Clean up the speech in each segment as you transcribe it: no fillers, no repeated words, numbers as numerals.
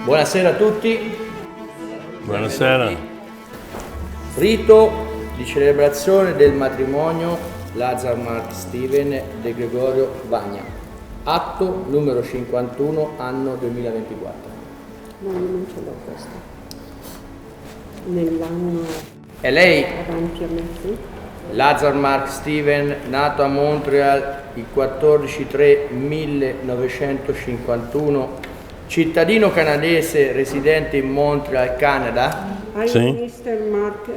Buonasera a tutti. Buonasera. Rito di celebrazione del matrimonio Lazar Mark Steven De Gregorio Vania. Atto numero 51, anno 2024. No, io non ce l'ho questo. Nell'anno È lei, avanti a me, sì? Lazar Mark Steven, nato a Montreal il 14/3/1951, cittadino canadese residente in Montreal, Canada? I Sì. am Mr. Mark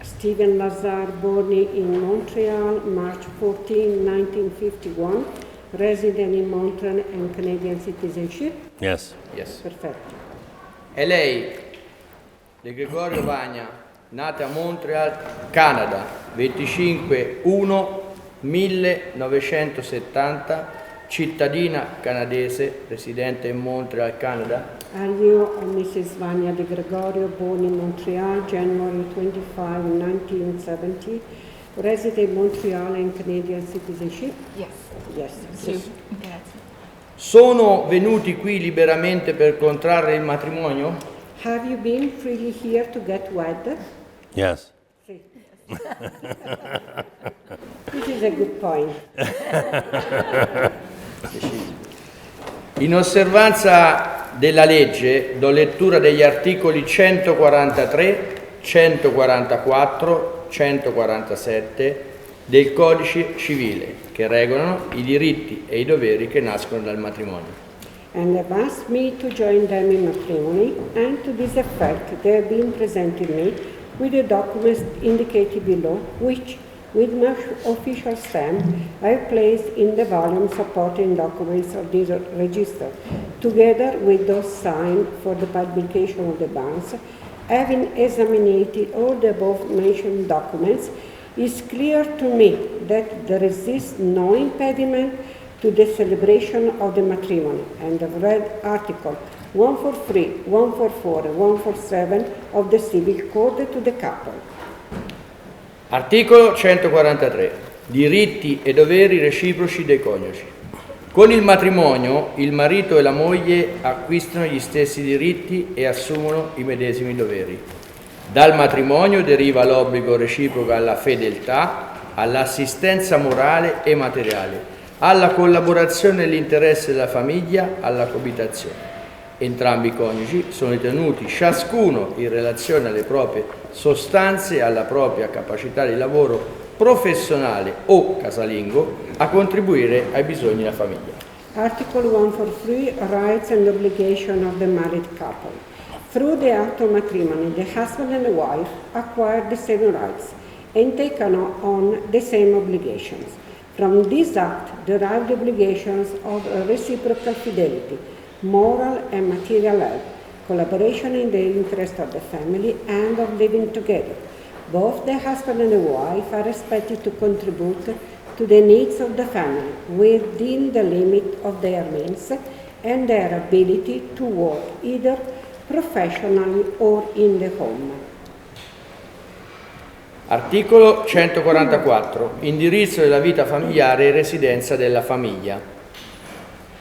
Steven Lazar, born in Montreal, March 14, 1951, resident in Montreal and Canadian citizenship. Yes. Yes. Perfetto. E lei, De Gregorio Vania, nata a Montreal, Canada, 25/1/1970, cittadina canadese, residente in Montreal, Canada? Are you Mrs. Vania De Gregorio, born in Montreal, January 25, 1970, resident in Montreal and Canadian citizenship? Yes. Yes. Sì. Sì. Grazie. Sono venuti qui liberamente per contrarre il matrimonio? Have you been freely here to get wed? Yes. Sì. This is a good point. In osservanza della legge, do lettura degli articoli 143, 144, 147 del Codice Civile, che regolano i diritti e i doveri che nascono dal matrimonio. And have asked me to join them in matrimony, and to this effect they have been presented me with the documents indicated below, which, with my official stamp, I have placed in the volume supporting documents of this register, together with those signed for the publication of the bonds. Having examined all the above mentioned documents, it's clear to me that there exists no impediment to the celebration of the matrimony, and I've read Article 143, 144, and 147 of the Civil Code to the couple. Articolo 143. Diritti e doveri reciproci dei coniugi. Con il matrimonio, il marito e la moglie acquistano gli stessi diritti e assumono i medesimi doveri. Dal matrimonio deriva l'obbligo reciproco alla fedeltà, all'assistenza morale e materiale, alla collaborazione nell'interesse della famiglia, alla coabitazione. Entrambi i coniugi sono tenuti, ciascuno in relazione alle proprie sostanze e alla propria capacità di lavoro professionale o casalingo, a contribuire ai bisogni della famiglia. Article 143, Rights and Obligation of the Married Couple. Through the act of matrimony, the husband and the wife acquire the same rights and take on the same obligations. From this act derive the obligations of reciprocal fidelity, moral and material help, collaboration in the interest of the family, and of living together. Both the husband and the wife are expected to contribute to the needs of the family within the limit of their means and their ability to work either professionally or in the home. Articolo 144. Indirizzo della vita familiare e residenza della famiglia.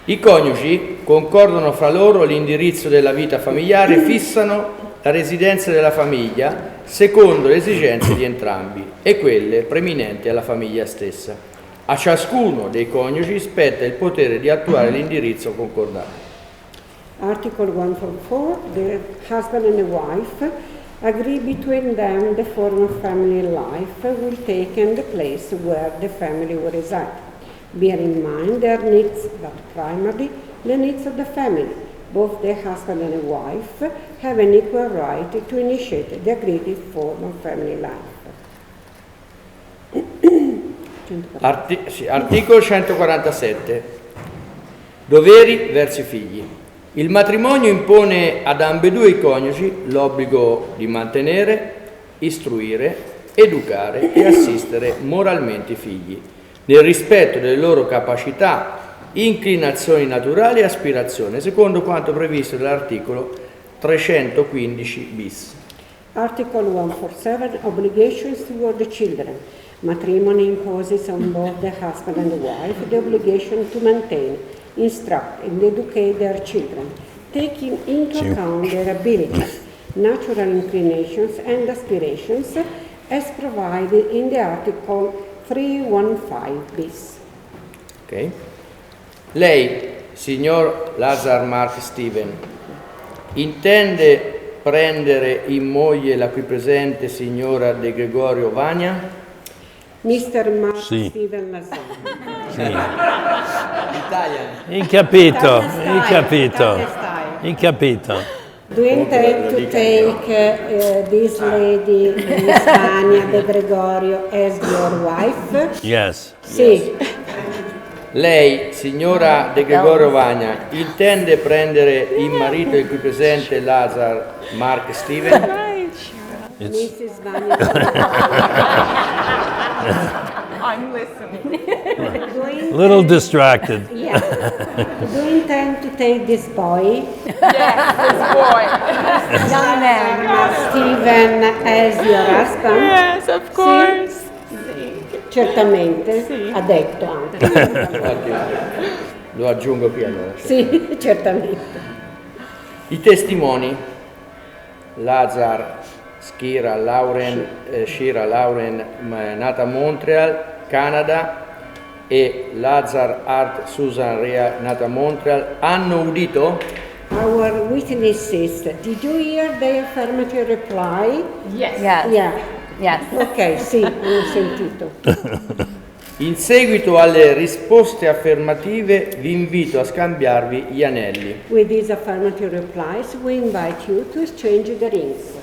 I coniugi concordano fra loro l'indirizzo della vita familiare e fissano la residenza della famiglia secondo le esigenze di entrambi e quelle preminenti alla famiglia stessa. A ciascuno dei coniugi spetta il potere di attuare l'indirizzo concordato. Article 144, the husband and the wife agree between them the form of family life will take and the place where the family will reside. Bear in mind their needs, but primarily the needs of the family. Both the husband and the wife have an equal right to initiate the agreed form of family life. Articolo 147. Doveri verso i figli. Il matrimonio impone ad ambedue i coniugi l'obbligo di mantenere, istruire, educare e assistere moralmente i figli, nel rispetto delle loro capacità, inclinazioni naturali e aspirazioni, secondo quanto previsto dall'articolo 315 bis. Article 147, obligations toward the children. Matrimony imposes on both the husband and the wife the obligation to maintain, instruct and educate their children, taking into account their abilities, natural inclinations and aspirations as provided in the Article 315 bis. Ok. Lei, signor Lazar Mark Steven, intende prendere in moglie la qui presente signora De Gregorio Vania? Mr. Mark Sì. Steven Lazar. Sì. Italian. Hai capito, hai capito, Italian style. hai capito. Do you intend to take this lady, Miss Vania De Gregorio, as your wife? Yes. Sì. Lei, signora De Gregorio Vania, intende prendere in marito il qui presente Lazar Mark Steven? It's, Mrs. Vania. I'm listening. a little distracted. Yeah. Do you intend to take this boy, Yes, this boy. young man, Steven, as your husband? Yes, of course. Certamente, ha detto anche. Ottimo. Lo aggiungo qui allora. Sì, certamente. I testimoni, Lazar Shira Lauren, nata a Montreal, Canada, e Lazar Art Susan Rea, nata a Montreal, hanno udito? Our witnesses, did you hear their affirmative reply? Yes. Yes. Yeah. Yes. Ok, sì, hanno sentito. In seguito alle risposte affermative vi invito a scambiarvi gli anelli. With these affirmative replies, we invite you to exchange the rings.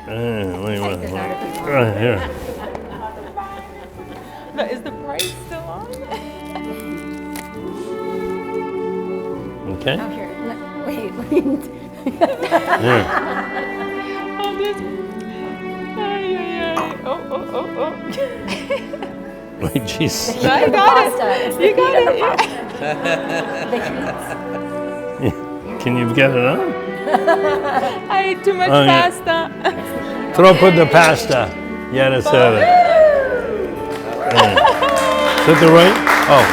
Wait, right here. But is the price still on? Okay. Oh, here. Wait. Here. Oh, this. Ay, ay, ay. Oh. Wait, jeez. I got it. You got it. Yeah. Can you get it on? I ate too much Oh, yeah. pasta. Troppo di pasta. Ieri sera. Is that the right? Oh.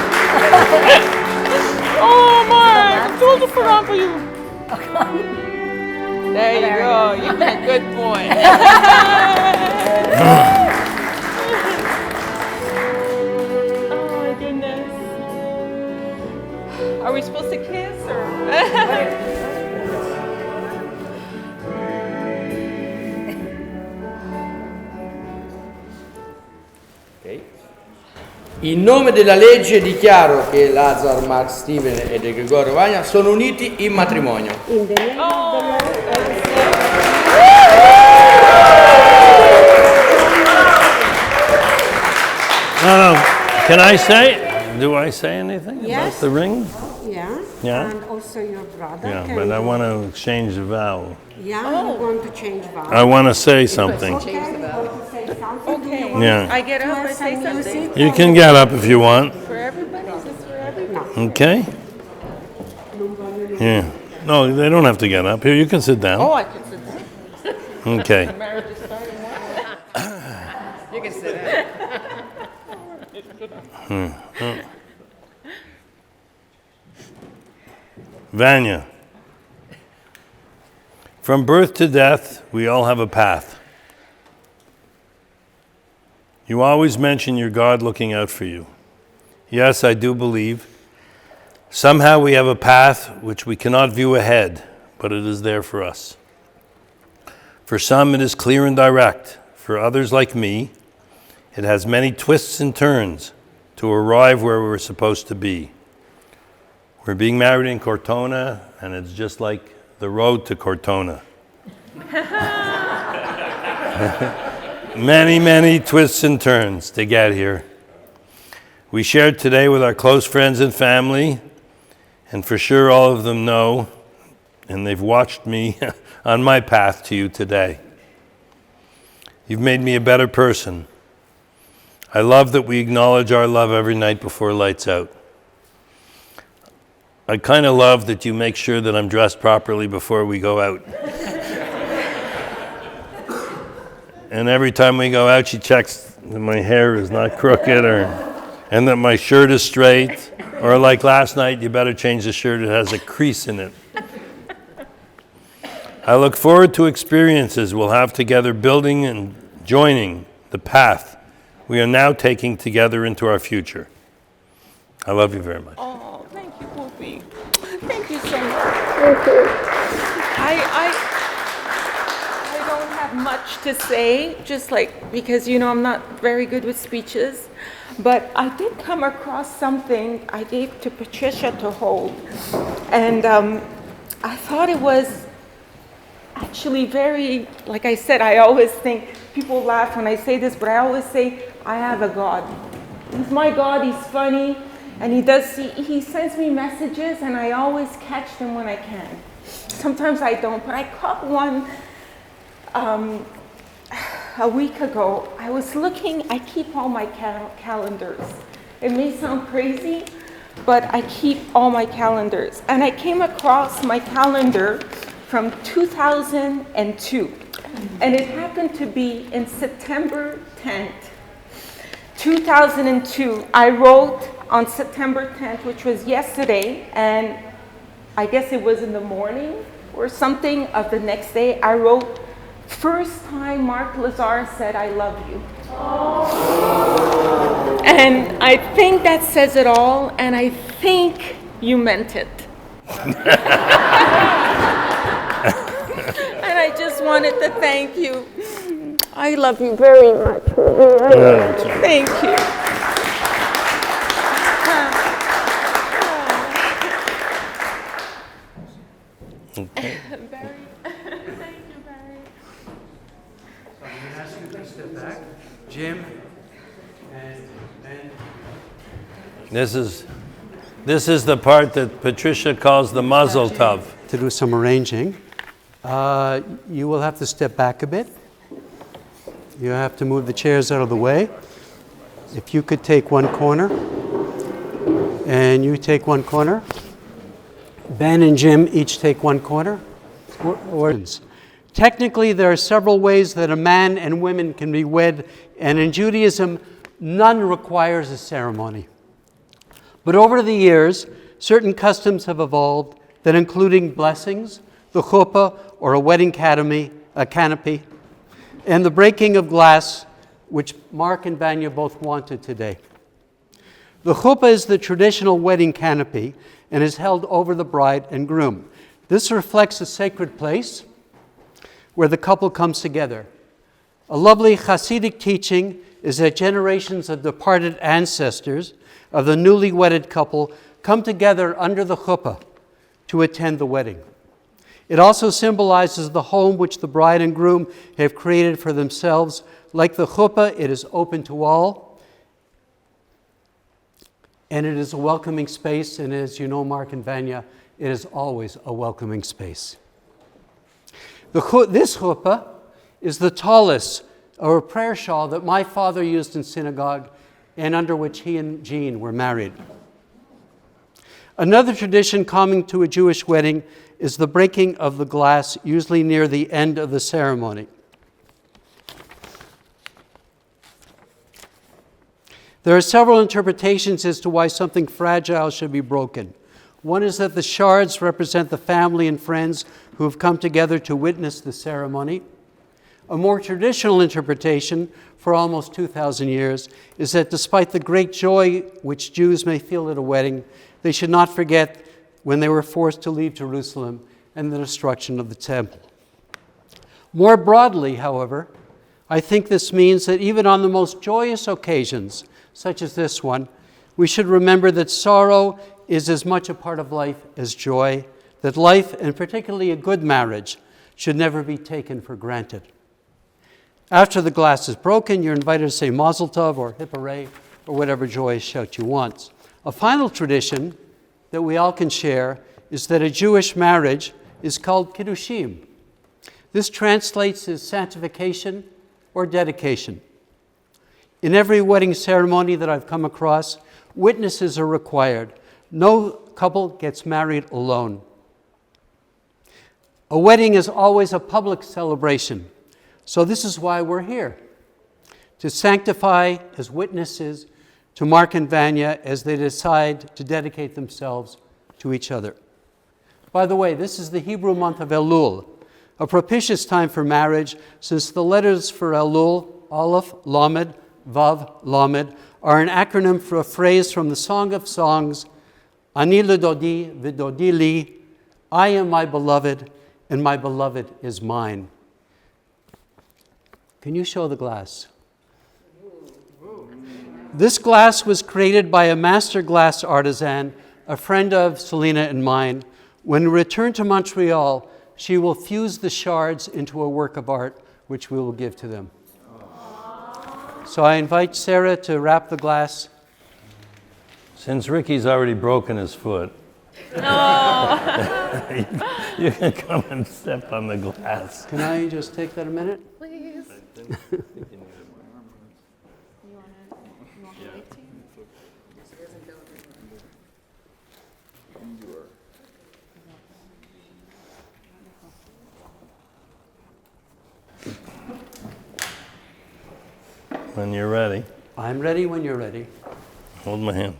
Oh, Mark. I told to put on for you. There you go. You're a good boy. Oh, my goodness. Are we supposed to kiss or? Ok. In nome della legge dichiaro che Lazar Mark Steven e De Gregorio Vania sono uniti in matrimonio. In the name of the Lord, I No. Can I say? Do I say anything Yes. about the ring? say, yeah, Yeah. and also your brother. Yeah, can but I you- want to exchange a vow. Yeah, you want to change vows. I want to say something. Okay, you want to say something? Do you Okay. want Yeah. I get to up have and say some something. music? You can get up if you want. For everybody? Is this for everybody? Okay? Yeah. No, they don't have to get up. Here, you can sit down. Oh, I can sit down. Okay. Marriage is starting. You can sit down. Vanya. From birth to death, we all have a path. You always mention your God looking out for you. Yes, I do believe. Somehow we have a path which we cannot view ahead, but it is there for us. For some, it is clear and direct. For others, like me, it has many twists and turns to arrive where we're supposed to be. We're being married in Cortona, and it's just like the road to Cortona. Many, many twists and turns to get here. We shared today with our close friends and family, and for sure all of them know, and they've watched me on my path to you today. You've made me a better person. I love that we acknowledge our love every night before lights out. I kind of love that you make sure that I'm dressed properly before we go out. And every time we go out, she checks that my hair is not crooked or and that my shirt is straight, or like last night, you better change the shirt, it has a crease in it. I look forward to experiences we'll have together building and joining the path we are now taking together into our future. I love you very much. Oh, thank you, Poopy. Thank you so much. Thank you. I don't have much to say, just like, because, I'm not very good with speeches. But I did come across something I gave to Patricia to hold. And I thought it was actually very, like I said, I always think, people laugh when I say this, but I always say, I have a God. He's my God, he's funny, and he sends me messages, and I always catch them when I can. Sometimes I don't, but I caught one a week ago. I was looking, I keep all my calendars. It may sound crazy, but I keep all my calendars. And I came across my calendar from 2002. And it happened to be in September 10th, 2002. I wrote on September 10th, which was yesterday, and I guess it was in the morning or something of the next day, I wrote, first time Mark Lazar said, I love you. Oh. And I think that says it all, and I think you meant it. And I just wanted to thank you. I love you very much. Thank you. Okay. Barry. Thank you, Barry. So I'm going to ask you to step back. Jim and Ben. This is the part that Patricia calls the mazel tov. To do some arranging. You will have to step back a bit. You have to move the chairs out of the way. If you could take one corner, and you take one corner. Ben and Jim each take one corner. Technically, there are several ways that a man and women can be wed, and in Judaism, none requires a ceremony. But over the years, certain customs have evolved that including blessings, the chuppah, or a wedding canopy, and the breaking of glass, which Mark and Vania both wanted today. The chuppah is the traditional wedding canopy and is held over the bride and groom. This reflects a sacred place where the couple comes together. A lovely Hasidic teaching is that generations of departed ancestors of the newly wedded couple come together under the chuppah to attend the wedding. It also symbolizes the home which the bride and groom have created for themselves. Like the chuppah, it is open to all, and it is a welcoming space, and as you know, Mark and Vania, it is always a welcoming space. This chuppah is the tallest, or prayer shawl, that my father used in synagogue and under which he and Jean were married. Another tradition common to a Jewish wedding is the breaking of the glass, usually near the end of the ceremony. There are several interpretations as to why something fragile should be broken. One is that the shards represent the family and friends who have come together to witness the ceremony. A more traditional interpretation, for almost 2,000 years, is that despite the great joy which Jews may feel at a wedding, they should not forget when they were forced to leave Jerusalem and the destruction of the temple. More broadly, however, I think this means that even on the most joyous occasions, such as this one, we should remember that sorrow is as much a part of life as joy, that life, and particularly a good marriage, should never be taken for granted. After the glass is broken, you're invited to say Mazel Tov or Hip Hooray or whatever joyous shout you want. A final tradition that we all can share is that a Jewish marriage is called Kiddushim. This translates as sanctification or dedication. In every wedding ceremony that I've come across, witnesses are required. No couple gets married alone. A wedding is always a public celebration. So this is why we're here, to sanctify as witnesses, to Mark and Vania as they decide to dedicate themselves to each other. By the way, this is the Hebrew month of Elul, a propitious time for marriage, since the letters for Elul, Aleph, Lamed, Vav, Lamed, are an acronym for a phrase from the Song of Songs, Ani ledodi v'dodi li, I am my beloved, and my beloved is mine. Can you show the glass? This glass was created by a master glass artisan, a friend of Selena and mine. When we return to Montreal, she will fuse the shards into a work of art, which we will give to them. So I invite Sarah to wrap the glass. Since Ricky's already broken his foot, you can come and step on the glass. Can I just take that a minute? Please. When you're ready, I'm ready when you're ready. hold my hand.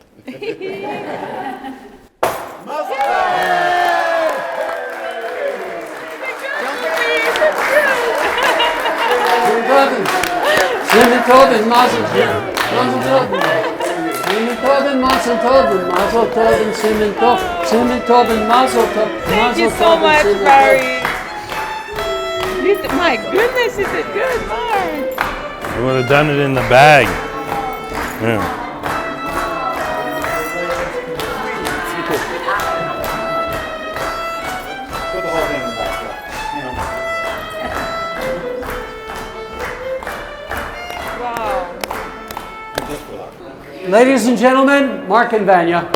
Simmen Tobin, Mazel Tov. Mazel Tov. Simmen Tobin, Mazel Tov. Mazel Tov, Simmen Tov. Simmen Tobin, Mazel Tov. Thank you so much, Barry. My goodness, is it good, Mark? I would have done it in the bag. Yeah. Wow. Ladies and gentlemen, Mark and Vania.